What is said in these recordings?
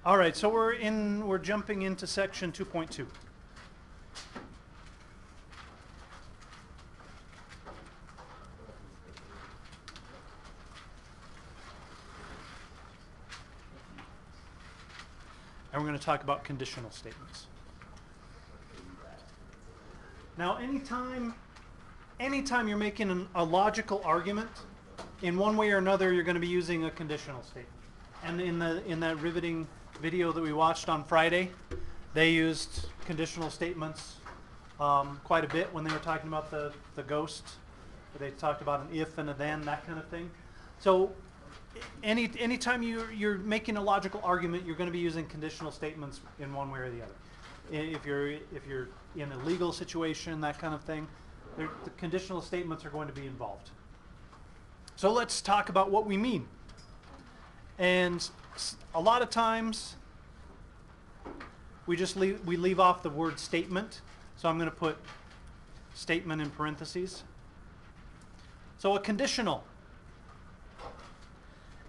All right, so we're jumping into section 2.2. And we're going to talk about conditional statements. Now, anytime you're making a logical argument, in one way or another, you're going to be using a conditional statement. And in that riveting video that we watched on Friday, they used conditional statements quite a bit when they were talking about the ghost. They talked about an if and a then, that kind of thing. So anytime you're making a logical argument, you're going to be using conditional statements in one way or the other. If you're in a legal situation, that kind of thing, the conditional statements are going to be involved. So let's talk about what we mean. And a lot of times we leave off the word statement. So I'm going to put statement in parentheses. So a conditional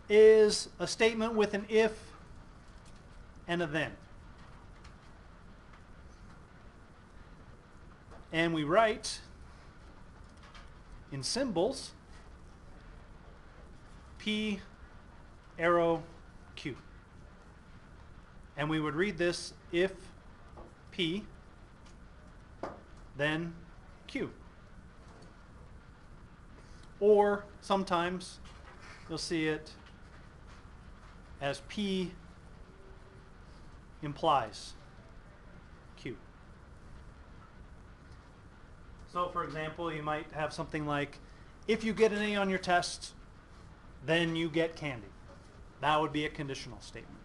is a statement with an if and a then. And we write in symbols P, arrow, Q. And we would read this if P, then Q. Or sometimes you'll see it as P implies Q. So for example, you might have something like, if you get an A on your test, then you get candy. That would be a conditional statement.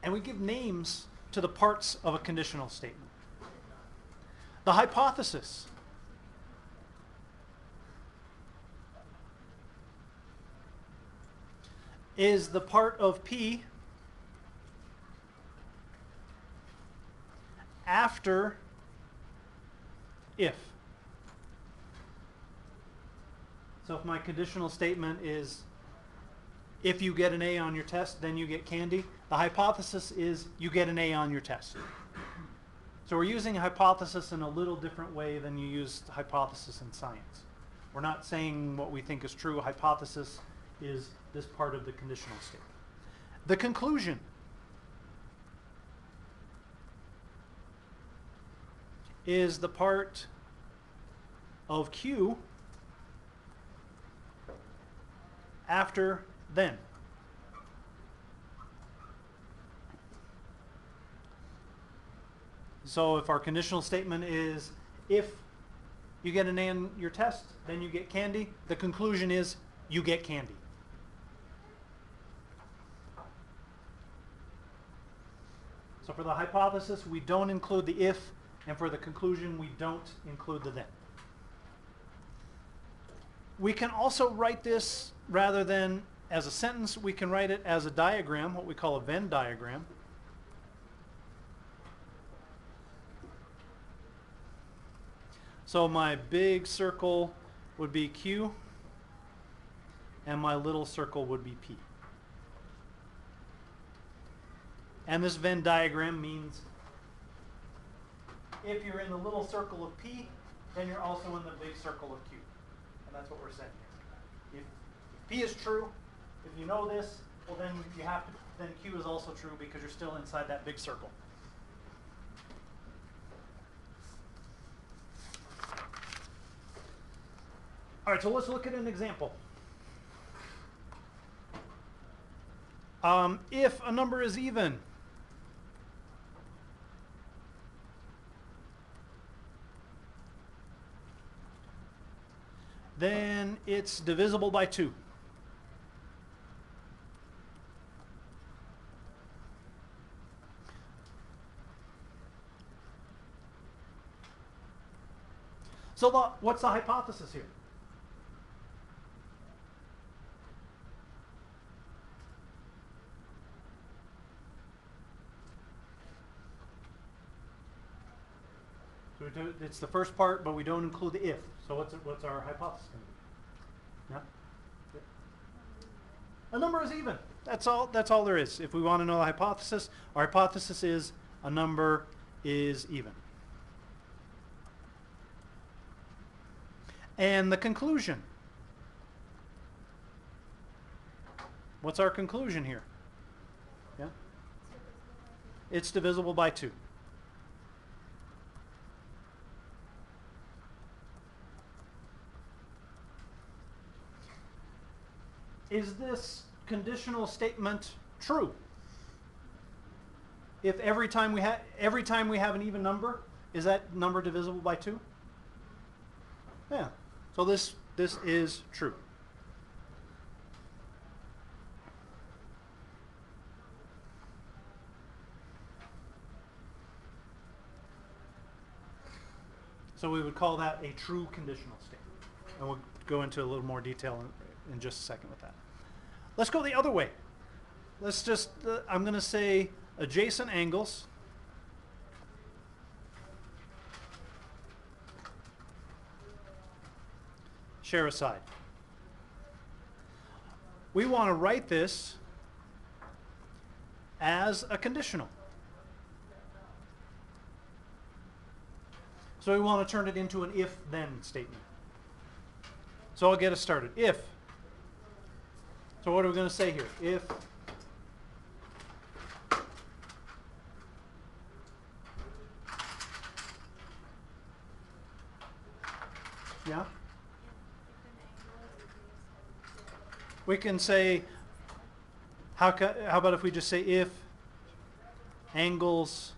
And we give names to the parts of a conditional statement. The hypothesis is the part of P after if. So if my conditional statement is if you get an A on your test, then you get candy, the hypothesis is you get an A on your test. So we're using a hypothesis in a little different way than you use hypothesis in science. We're not saying what we think is true. A hypothesis is this part of the conditional statement. The conclusion is the part of Q after then. So if our conditional statement is if you get an A on your test, then you get candy, the conclusion is you get candy. So for the hypothesis, we don't include the if, and for the conclusion, we don't include the then. We can also write this rather than as a sentence, we can write it as a diagram, what we call a Venn diagram. So my big circle would be Q, and my little circle would be P. And this Venn diagram means if you're in the little circle of P, then you're also in the big circle of Q. And that's what we're saying here. If P is true, if you know this, well then you have to, then Q is also true because you're still inside that big circle. All right, so let's look at an example. If a number is even, then it's divisible by 2. So what's the hypothesis here? So it's the first part, but we don't include the if. So what's our hypothesis going to be? Yeah? A number is even. That's all there is. If we want to know the hypothesis, our hypothesis is a number is even. And the conclusion. What's our conclusion here? Yeah? It's divisible by 2. Is this conditional statement true? If every time we have an even number, is that number divisible by 2? Yeah. So this is true. So we would call that a true conditional statement. And we'll go into a little more detail in just a second with that. Let's go the other way. Let's just, I'm going to say adjacent angles share a side. We want to write this as a conditional. So we want to turn it into an if-then statement. So I'll get us started. If. So what are we going to say here? If yeah? We can say, how about if we just say if angles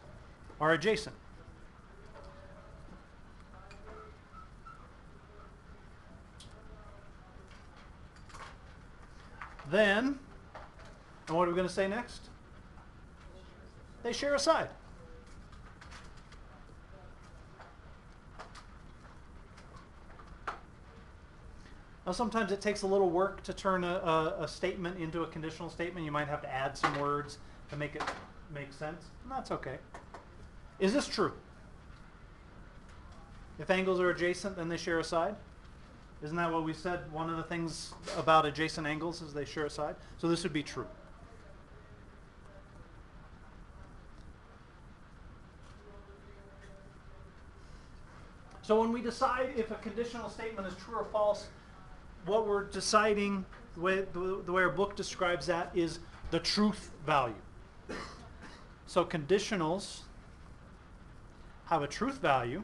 are adjacent? Then, and what are we going to say next? They share a side. Now sometimes it takes a little work to turn a statement into a conditional statement. You might have to add some words to make it make sense. And that's okay. Is this true? If angles are adjacent, then they share a side? Isn't that what we said? One of the things about adjacent angles is they share a side. So this would be true. So when we decide if a conditional statement is true or false, what we're deciding, the way our book describes that, is the truth value. So conditionals have a truth value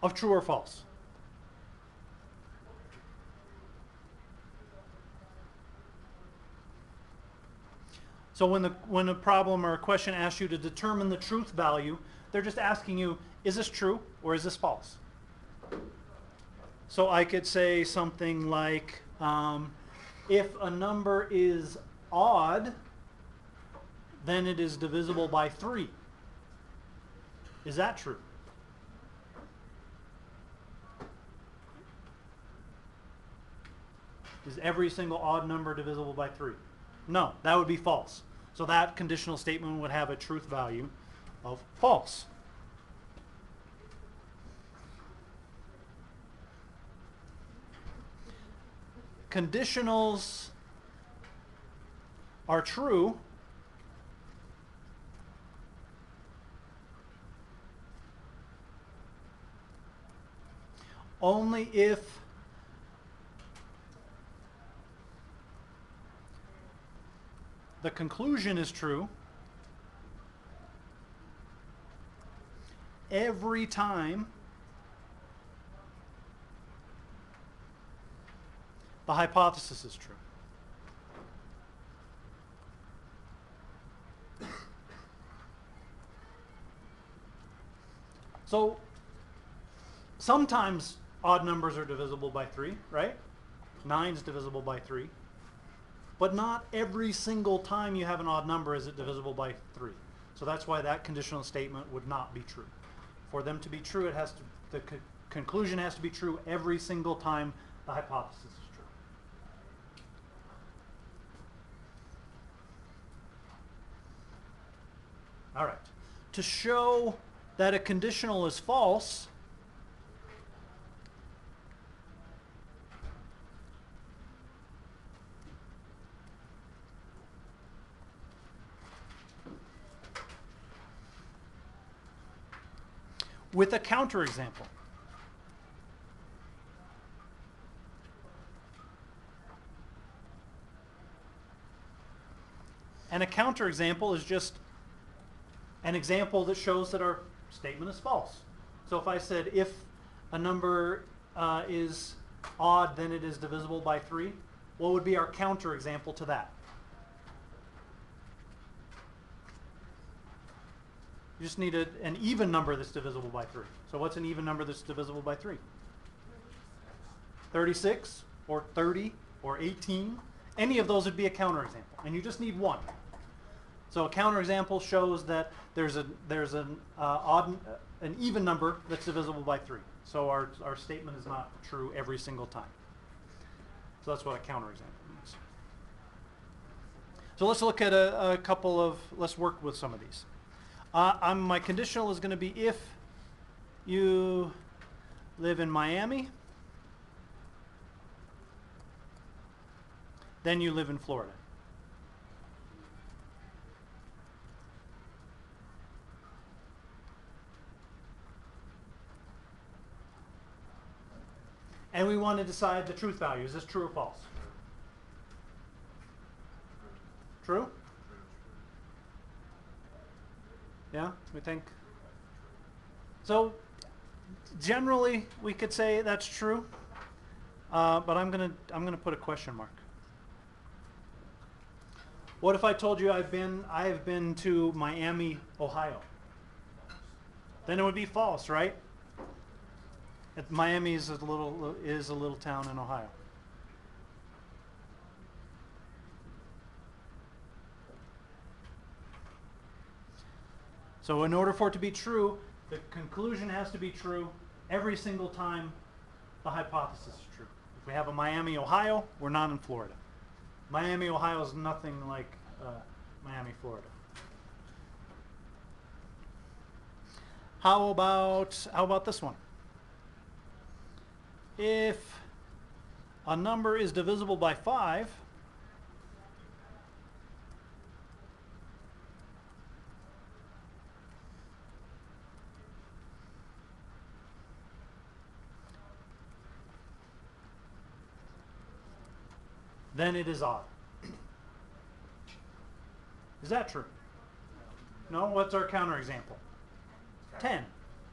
of true or false. So when a problem or a question asks you to determine the truth value, they're just asking you, is this true or is this false? So I could say something like, if a number is odd, then it is divisible by 3. Is that true? Is every single odd number divisible by 3? No, that would be false. So that conditional statement would have a truth value of false. Conditionals are true only if the conclusion is true every time the hypothesis is true. So sometimes odd numbers are divisible by 3, right? 9 is divisible by 3. But not every single time you have an odd number is it divisible by 3. So that's why that conditional statement would not be true. For them to be true, it has to, the conclusion has to be true every single time the hypothesis is true. All right. to show that a conditional is false, with a counterexample. And a counterexample is just an example that shows that our statement is false. So if I said if a number is odd, then it is divisible by 3, what would be our counterexample to that? You just need an even number that's divisible by 3. So what's an even number that's divisible by 3? 36 or 30 or 18. Any of those would be a counterexample, and you just need one. So a counterexample shows that there's an even number that's divisible by 3. So our statement is not true every single time. So that's what a counterexample means. So let's look at a couple of, let's work with some of these. My conditional is going to be if you live in Miami, then you live in Florida. And we want to decide the truth value. Is this true or false? True? Yeah, we think. So generally we could say that's true, but I'm gonna put a question mark. What if I told you I have been to Miami, Ohio? Then it would be false, right? Miami is a little town in Ohio. So in order for it to be true, the conclusion has to be true every single time the hypothesis is true. If we have a Miami, Ohio, we're not in Florida. Miami, Ohio is nothing like Miami, Florida. How about this one? If a number is divisible by 5, then it is odd. Is that true? No? What's our counterexample? 10.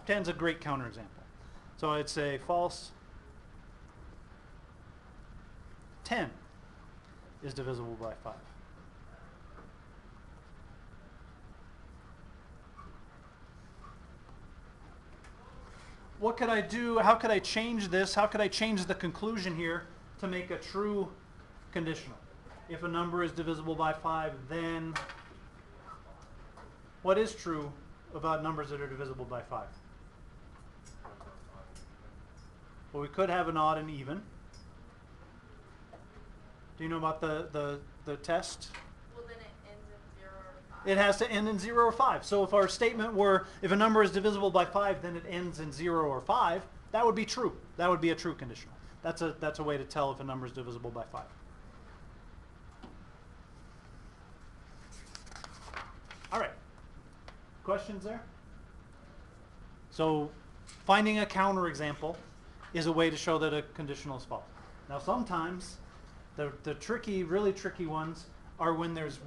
10 is a great counterexample. So I'd say false. 10 is divisible by 5. What could I do? How could I change this? How could I change the conclusion here to make a true conditional? If a number is divisible by 5, then what is true about numbers that are divisible by 5? Well, we could have an odd and even. Do you know about the test? Well, then it ends in 0 or 5. It has to end in 0 or 5. So if our statement were, if a number is divisible by 5, then it ends in 0 or 5, that would be true. That would be a true conditional. That's a way to tell if a number is divisible by 5. All right. Questions there? So finding a counterexample is a way to show that a conditional is false. Now sometimes the tricky, really tricky ones are when there's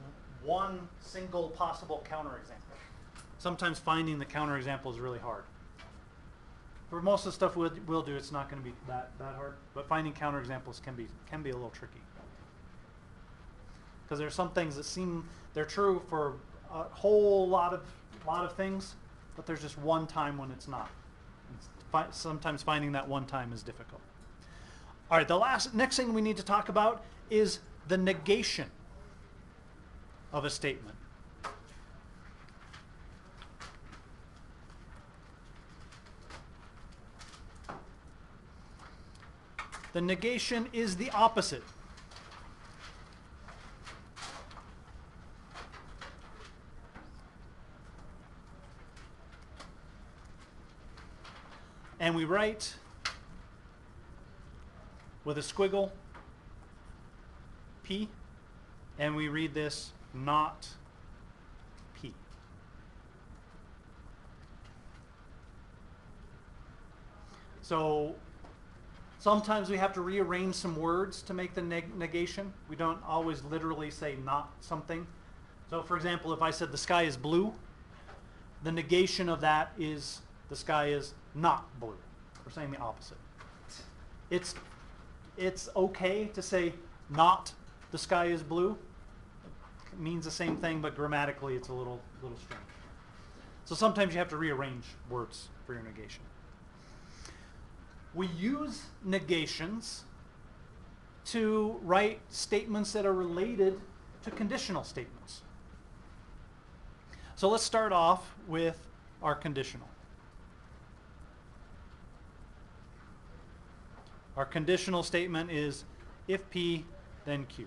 one single possible counterexample. Sometimes finding the counterexample is really hard. For most of the stuff we'll do, it's not going to be that hard. But finding counterexamples can be a little tricky. Because there's some things that seem they're true for a whole lot of things, but there's just one time when it's not. Sometimes finding that one time is difficult. All right, the next thing we need to talk about is the negation of a statement. The negation is the opposite. and we write with a squiggle P, and we read this not P. So sometimes we have to rearrange some words to make the negation. We don't always literally say not something. So for example, if I said the sky is blue, the negation of that is the sky is not blue. We're saying the opposite. It's okay to say not the sky is blue. It means the same thing, but grammatically it's a little strange. So sometimes you have to rearrange words for your negation. We use negations to write statements that are related to conditional statements. So let's start off with our conditional. Our conditional statement is if P, then Q.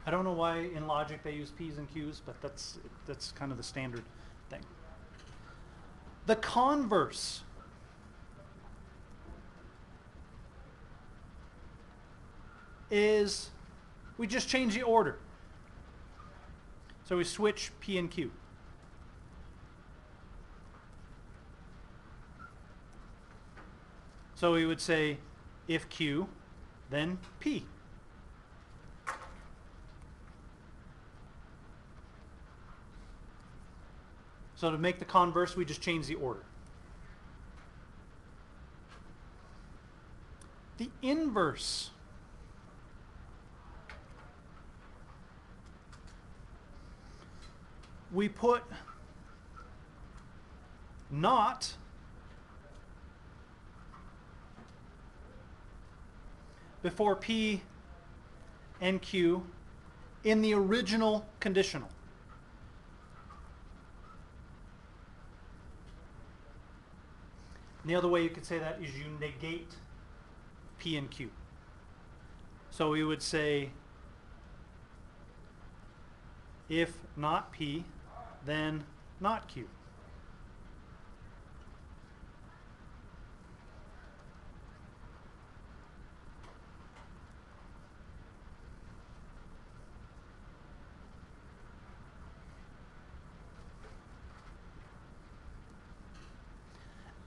I don't know why in logic they use P's and Q's, but that's kind of the standard thing. The converse is we just change the order. So we switch P and Q. So we would say if Q, then P. So to make the converse, we just change the order. The inverse we put not before P and Q in the original conditional. And the other way you could say that is you negate P and Q. So we would say if not P, then not Q.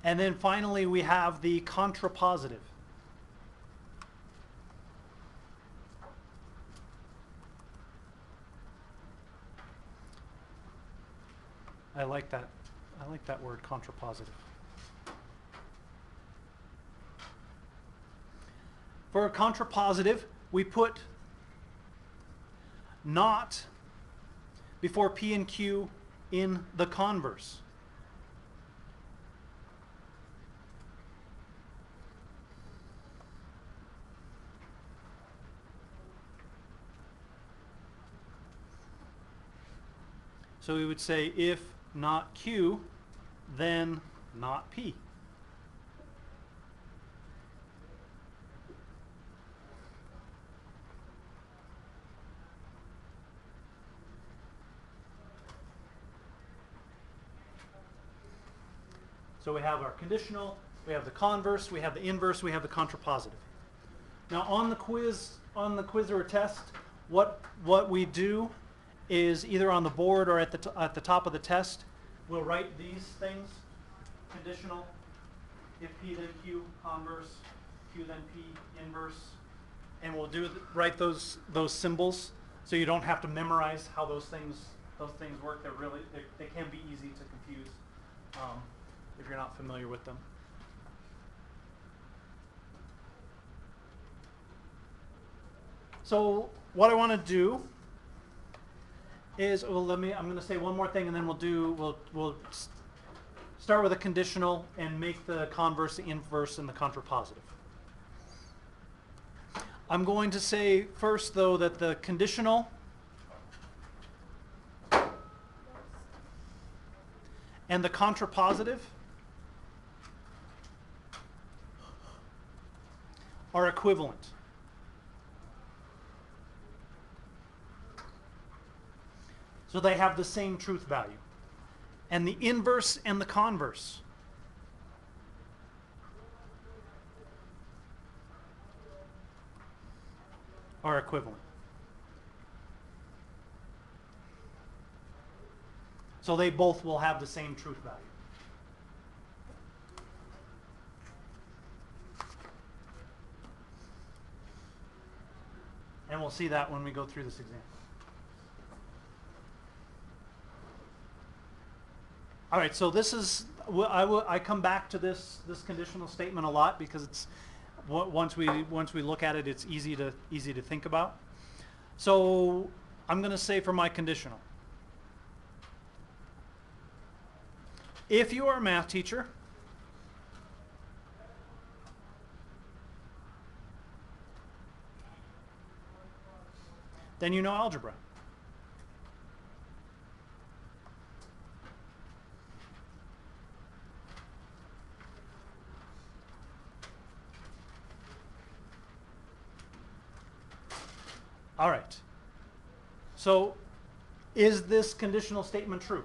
And then finally we have the contrapositive. I like that. I like that word, contrapositive. For a contrapositive, we put not before P and Q in the converse. So we would say if not Q, then not P. So we have our conditional, we have the converse, we have the inverse, we have the contrapositive. Now on the quiz or test, what we do is either on the board or at the top of the test, we'll write these things: conditional, if P then Q, converse, Q then P, inverse, and we'll write those symbols, so you don't have to memorize how those things work. They can be easy to confuse if you're not familiar with them. So what I want to do is, well, I'm going to say one more thing, and then we'll start with a conditional and make the converse, the inverse, and the contrapositive. I'm going to say first, though, that the conditional and the contrapositive are equivalent. So they have the same truth value. And the inverse and the converse are equivalent. So they both will have the same truth value. And we'll see that when we go through this example. All right, so this is, I come back to this conditional statement a lot because it's, once we look at it, it's easy to think about. So I'm going to say for my conditional, if you are a math teacher, then you know algebra. All right. So is this conditional statement true?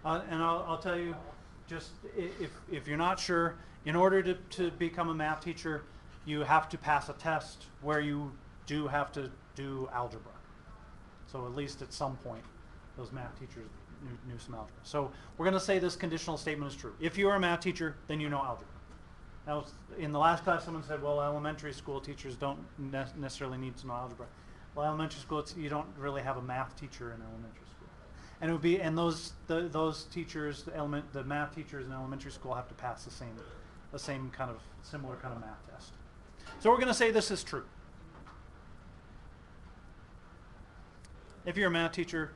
And I'll tell you, just if you're not sure, in order to become a math teacher, you have to pass a test where you do have to do algebra. So at least at some point, those math teachers knew some algebra. So we're going to say this conditional statement is true. If you are a math teacher, then you know algebra. Now, in the last class, someone said, well, elementary school teachers don't necessarily need to know algebra. Well, elementary school, you don't really have a math teacher in elementary school. And it would be, and those teachers, the math teachers in elementary school have to pass the same kind of, similar kind of math test. So we're going to say this is true. If you're a math teacher,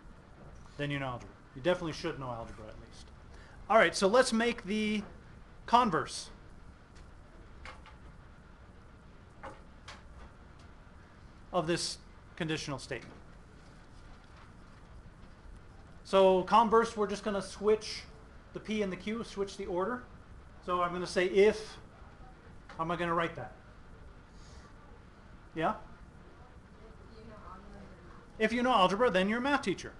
then you know algebra. You definitely should know algebra at least. All right, so let's make the converse. Of this conditional statement. So converse, we're just going to switch the P and the Q, switch the order. So I'm going to say if, how am I going to write that? Yeah? If you know algebra, then you're a math teacher.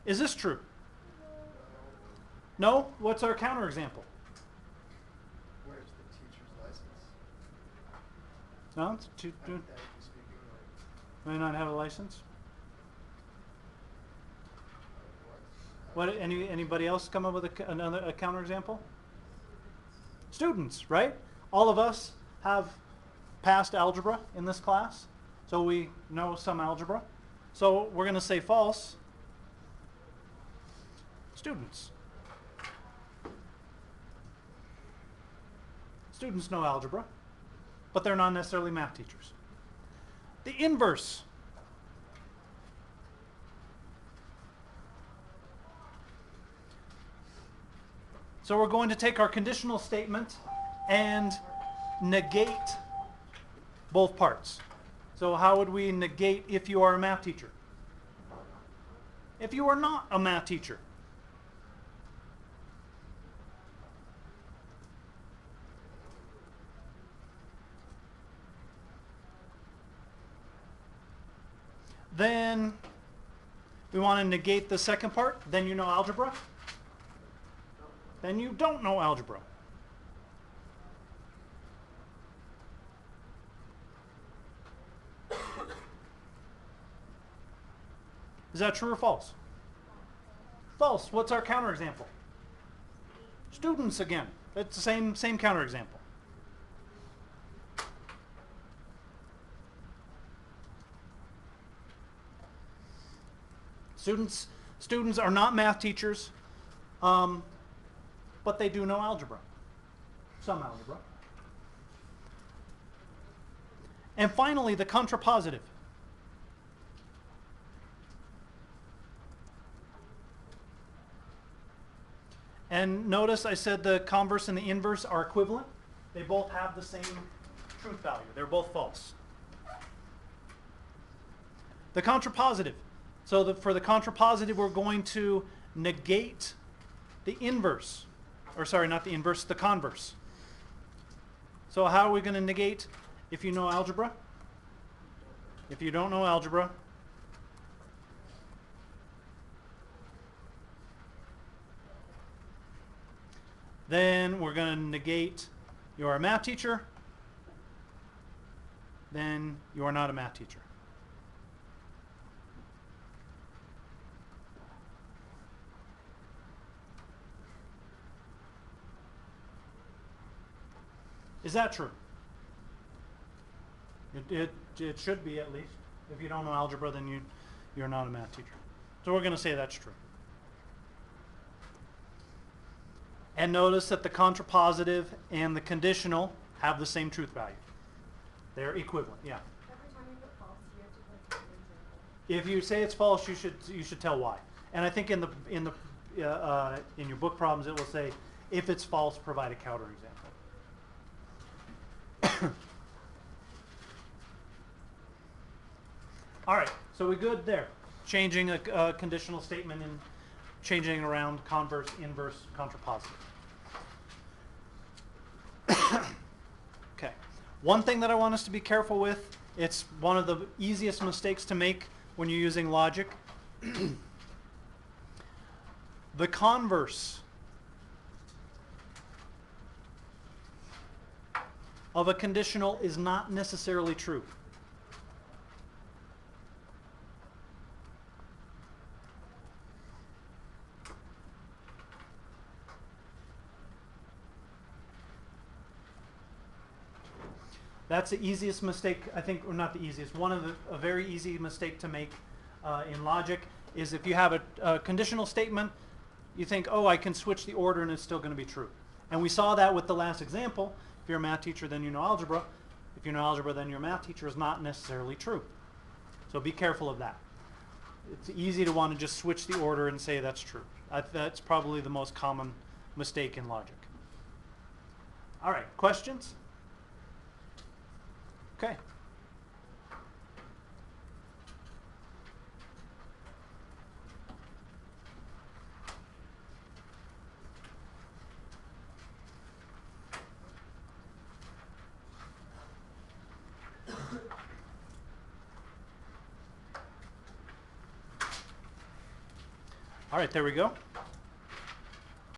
Is this true? No? What's our counterexample? Where's the teacher's license? No? May not have a license? What? Anybody else come up with a counterexample? Students, right? All of us have passed algebra in this class, so we know some algebra. So we're going to say false. Students. Students know algebra, but they're not necessarily math teachers. The inverse. So we're going to take our conditional statement and negate both parts. So how would we negate if you are a math teacher? If you are not a math teacher. Then we want to negate the second part. Then you know algebra. Then you don't know algebra. Is that true or false? False. What's our counterexample? Students again. It's the same counterexample. Students are not math teachers, but they do know algebra, some algebra. And finally, the contrapositive. And notice I said the converse and the inverse are equivalent. They both have the same truth value. They're both false. The contrapositive. So for the contrapositive, we're going to negate the inverse. Or sorry, not the inverse, the converse. So how are we going to negate if you know algebra? If you don't know algebra, then we're going to negate you're a math teacher, then you are not a math teacher. Is that true? It should be, at least. If you don't know algebra, then you're not a math teacher. So we're going to say that's true. And notice that the contrapositive and the conditional have the same truth value. They're equivalent, yeah. Every time you put false, you have to put an example. If you say it's false, you should tell why. And I think in your book problems it will say, if it's false, provide a counterexample. All right, so we good there. Changing a conditional statement and changing around converse, inverse, contrapositive. Okay. One thing that I want us to be careful with, it's one of the easiest mistakes to make when you're using logic. The converse of a conditional is not necessarily true. That's the easiest mistake, I think, or not the easiest, a very easy mistake to make in logic is if you have a conditional statement, you think, oh, I can switch the order and it's still going to be true. And we saw that with the last example. If you're a math teacher, then you know algebra. If you know algebra, then you're a math teacher is not necessarily true. So be careful of that. It's easy to want to just switch the order and say that's true. That's probably the most common mistake in logic. All right, questions? Okay. All right, there we go.